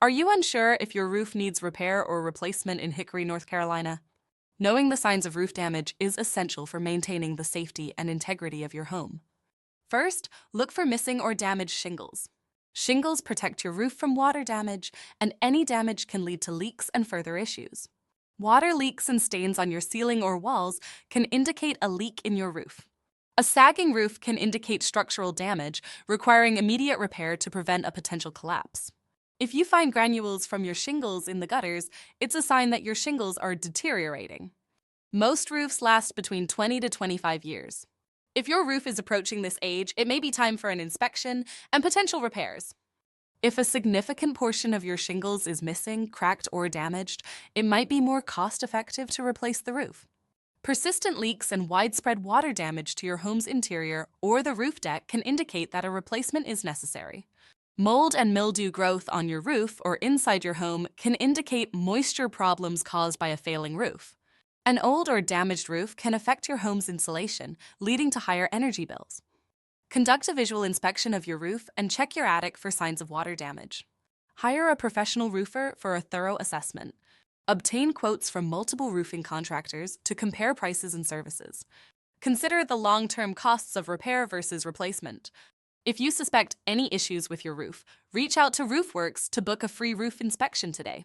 Are you unsure if your roof needs repair or replacement in Hickory, North Carolina? Knowing the signs of roof damage is essential for maintaining the safety and integrity of your home. First, look for missing or damaged shingles. Shingles protect your roof from water damage, and any damage can lead to leaks and further issues. Water leaks and stains on your ceiling or walls can indicate a leak in your roof. A sagging roof can indicate structural damage, requiring immediate repair to prevent a potential collapse. If you find granules from your shingles in the gutters, it's a sign that your shingles are deteriorating. Most roofs last between 20 to 25 years. If your roof is approaching this age, it may be time for an inspection and potential repairs. If a significant portion of your shingles is missing, cracked, or damaged, it might be more cost-effective to replace the roof. Persistent leaks and widespread water damage to your home's interior or the roof deck can indicate that a replacement is necessary. Mold and mildew growth on your roof or inside your home can indicate moisture problems caused by a failing roof. An old or damaged roof can affect your home's insulation, leading to higher energy bills. Conduct a visual inspection of your roof and check your attic for signs of water damage. Hire a professional roofer for a thorough assessment. Obtain quotes from multiple roofing contractors to compare prices and services. Consider the long-term costs of repair versus replacement. If you suspect any issues with your roof, reach out to RoofWorks to book a free roof inspection today.